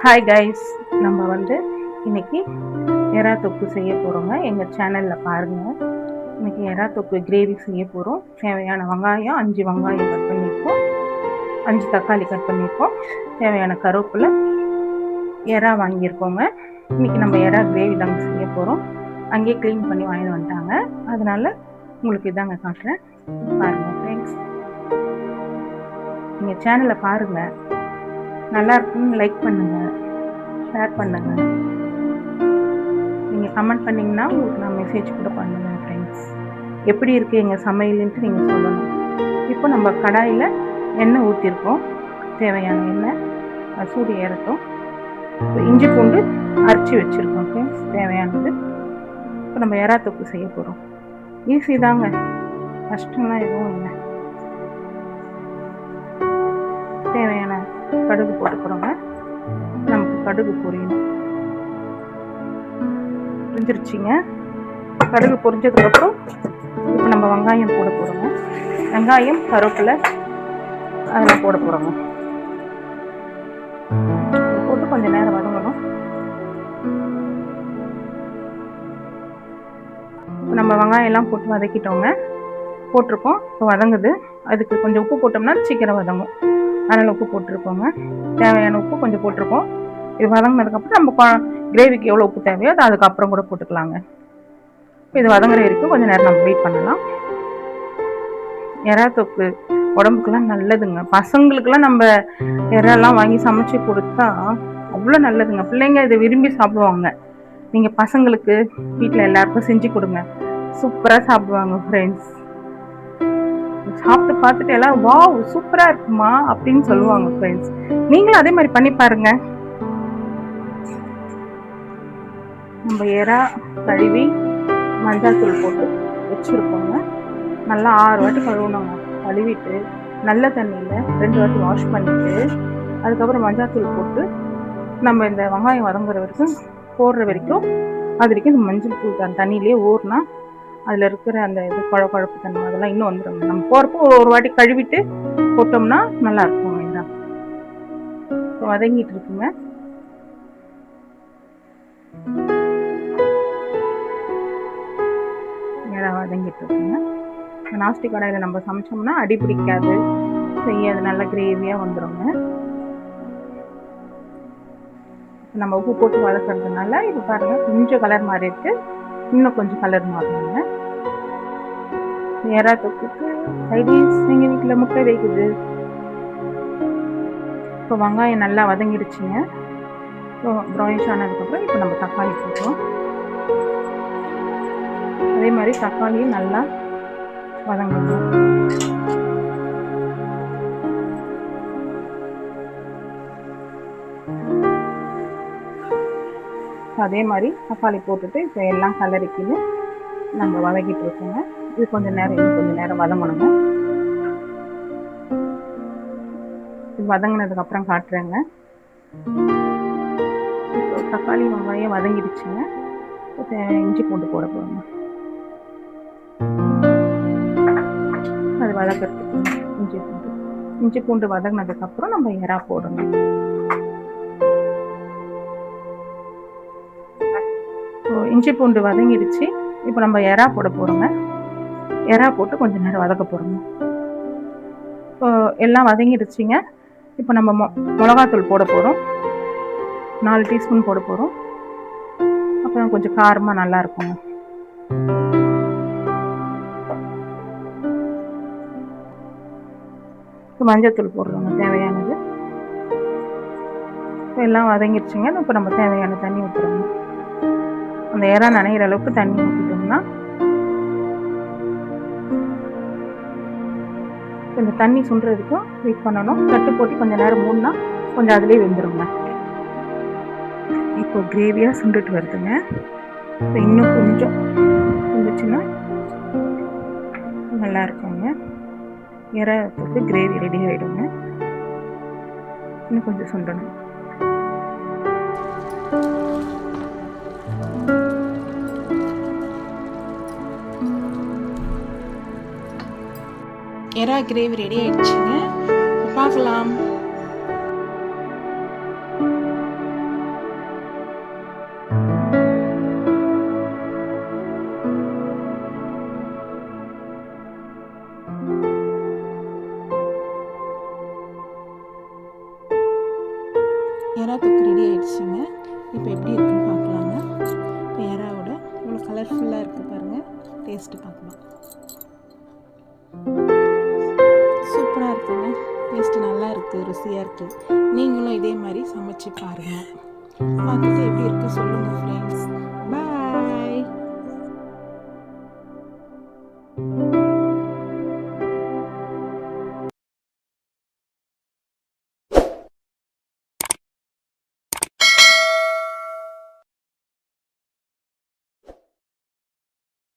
Hi guys, நம்ம இன்னைக்கு எறா தொக்கு செய்ய போகிறோங்க. எங்கள் சேனலில் பாருங்கள். இன்னைக்கு எறா தொக்கு கிரேவி செய்ய போகிறோம். தேவையான வெங்காயம் 5 வெங்காயம் கட் பண்ணியிருக்கோம், 5 தக்காளி கட் பண்ணியிருக்கோம், தேவையான கருவேப்பிலை, எறா வாங்கியிருக்கோங்க. இன்னைக்கு நம்ம எறா கிரேவி தாங்க செய்ய போகிறோம். அங்கேயே க்ளீன் பண்ணி வாங்கிட்டு வந்துட்டாங்க, அதனால உங்களுக்கு இதாங்க காட்டுறேன். பாருங்கள் ஃப்ரெண்ட்ஸ், நீங்கள் சேனலை பாருங்கள், நல்லா இருக்குன்னு லைக் பண்ணுங்கள், ஷேர் பண்ணுங்கள். நீங்கள் கமெண்ட் பண்ணிங்கன்னா உங்களுக்கு நான் மெசேஜ் கூட பண்ணுவேன் ஃப்ரெண்ட்ஸ். எப்படி இருக்குது எங்கள் சமையலுன்ட்டு நீங்கள் சொல்லணும். இப்போ நம்ம கடாயில் எண்ணெய் ஊற்றிருக்கோம், தேவையான எண்ணெய், சூடு ஏறட்டும். இஞ்சி பூண்டு அரைச்சி வச்சுருக்கோம் ஃப்ரெண்ட்ஸ், தேவையானது. இப்போ நம்ம எறா தொக்கு செய்ய போகிறோம். ஈஸி தாங்க, கஷ்டம்லாம் எதுவும் இல்லை. தேவையான கடுகு போட்டுக்கிறோங்க. நமக்கு கடுகு பொரியணும், புரிஞ்சிருச்சிங்க. கடுகு பொரிஞ்சதுக்கப்புறம் இப்போ நம்ம வெங்காயம் போட போகிறோங்க. வெங்காயம், கருவேப்பிலை அதெல்லாம் போட போகிறோங்க. போட்டு கொஞ்சம் நேரம் வதங்கணும். இப்போ நம்ம வெங்காயம் எல்லாம் போட்டு வதக்கிட்டோங்க, போட்டிருக்கோம். இப்போ வதங்குது. அதுக்கு கொஞ்சம் உப்பு போட்டோம்னா சீக்கிரம் வதங்கும், அதனால் உப்பு போட்டிருக்கோங்க. தேவையான உப்பு கொஞ்சம் போட்டிருக்கோம். இது வதங்கினதுக்கப்புறம் நம்ம கிரேவிக்கு எவ்வளோ உப்பு தேவையோ அது அதுக்கப்புறம் கூட போட்டுக்கலாங்க. இப்போ இது வதங்குற வரைக்கும் கொஞ்சம் நேரம் நம்ம வெயிட் பண்ணலாம். எறா தொக்கு உடம்புக்கெல்லாம் நல்லதுங்க. பசங்களுக்கெல்லாம் நம்ம எறாலாம் வாங்கி சமைச்சு கொடுத்தா அவ்வளோ நல்லதுங்க. பிள்ளைங்க இதை விரும்பி சாப்பிடுவாங்க. நீங்கள் பசங்களுக்கு வீட்டில் எல்லாருக்கும் செஞ்சு கொடுங்க, சூப்பராக சாப்பிடுவாங்க ஃப்ரெண்ட்ஸ். சாப்பிட்டு பார்த்துட்டு எல்லாம் வாவ் சூப்பராக இருக்குமா அப்படின்னு சொல்லுவாங்க ஃப்ரெண்ட்ஸ். நீங்களும் அதே மாதிரி பண்ணி பாருங்க. நம்ம எறா கழுவி மஞ்சள் தூள் போட்டு வச்சுருக்கோங்க. நல்லா 6 வாட்டி கழுவணுங்க. கழுவிட்டு நல்ல தண்ணியில் 2 வாட்டி வாஷ் பண்ணிவிட்டு அதுக்கப்புறம் மஞ்சள் தூள் போட்டு நம்ம இந்த வெங்காயம் வதங்குற வரைக்கும் போடுற வரைக்கும் அது வரைக்கும் இந்த மஞ்சள் தூள் தண்ணியிலே ஊறினா அதில் இருக்கிற அந்த இது குழப்பு தன்மை அதெல்லாம் இன்னும் வந்துடுங்க. நம்ம போகிறப்போ ஒரு வாட்டி கழுவிட்டு போட்டோம்னா நல்லா இருக்குங்க. இதான் இப்போ வதங்கிட்டு இருக்குங்க. வதங்கிட்டு இருக்குங்க. நாஸ்டிக் கடாயில் நம்ம சமைச்சோம்னா அடி பிடிக்காது, செய்ய நல்லா கிரேவியாக வந்துடுங்க. நம்ம உப்பு போட்டு வதக்கிறதுனால இது பாருங்க கொஞ்சம் கலர் மாறி இருக்கு, இன்னும் கொஞ்சம் கலர் மாறணுங்க. எறா தொக்குக்கு சைடிஸ் எங்கள் வீட்டில் முட்டை வைக்குது. இப்போ வெங்காயம் நல்லா வதங்கிடுச்சுங்க. இப்போ ப்ரௌனிஷ் ஆனதுக்கப்புறம் இப்போ நம்ம தக்காளி போடுறோம். அதே மாதிரி தக்காளியும் நல்லா வதங்கணும். அதே மாதிரி தக்காளி போட்டுட்டு இப்போ எல்லாம் கலரிக்கின்னு நம்ம வதக்கிட்டு இருக்கோங்க. இது கொஞ்சம் நேரம் வதங்கணுங்க. இது வதங்கினதுக்கப்புறம் காட்டுறேங்க. இப்போ தக்காளி வெங்காயம் வதங்கிடுச்சுங்க. இப்போ இஞ்சி பூண்டு போட போகிறோங்க. அது வதக்கிறதுக்கு இஞ்சி பூண்டு வதங்கினதுக்கப்புறம் நம்ம எறா போடணும். இஞ்சி பூண்டு வதங்கிடுச்சு. இப்போ நம்ம எறா போட போகிறோங்க. எறா போட்டு கொஞ்சம் நேரம் வதக்க போகிறோங்க. இப்போ எல்லாம் வதங்கிடுச்சிங்க. இப்போ நம்ம மிளகாத்தூள் போட போகிறோம். 4 டீஸ்பூன் போட போகிறோம். அப்புறம் கொஞ்சம் காரமாக நல்லா இருக்குங்க. இப்போ மஞ்சத்தூள் போடுறோங்க தேவையானது. இப்போ எல்லாம் வதங்கிடுச்சுங்க. இப்போ நம்ம தேவையான தண்ணி ஊற்றுறோங்க. அந்த எறா நனைகிற அளவுக்கு தண்ணி ஊற்றிட்டோம்னா இந்த தண்ணி சுண்டுறதுக்கும் வெயிட் பண்ணணும். தட்டு போட்டு கொஞ்சம் நேரம் மூடினா கொஞ்சம் அதிலே வெந்துடுங்க. இப்போ கிரேவியாக சுண்டுட்டு வருதுங்க. இப்போ இன்னும் கொஞ்சம் இருந்துச்சுன்னா நல்லா இருக்குங்க. எறா தொக்கு கிரேவி ரெடி ஆகிடுங்க. இன்னும் கொஞ்சம் சுண்டணும். எறா கிரேவி ரெடி ஆயிடுச்சுங்க. பார்க்கலாம். டேஸ்ட்டு பார்க்கலாம். சூப்பராக இருக்குங்க. டேஸ்ட்டு நல்லா இருக்குது, ருசியாக இருக்குது. நீங்களும் இதே மாதிரி சமைச்சு பாருங்கள். பார்த்துட்டு எப்படி இருக்குது சொல்லுங்கள் ஃப்ரெண்ட்ஸ்.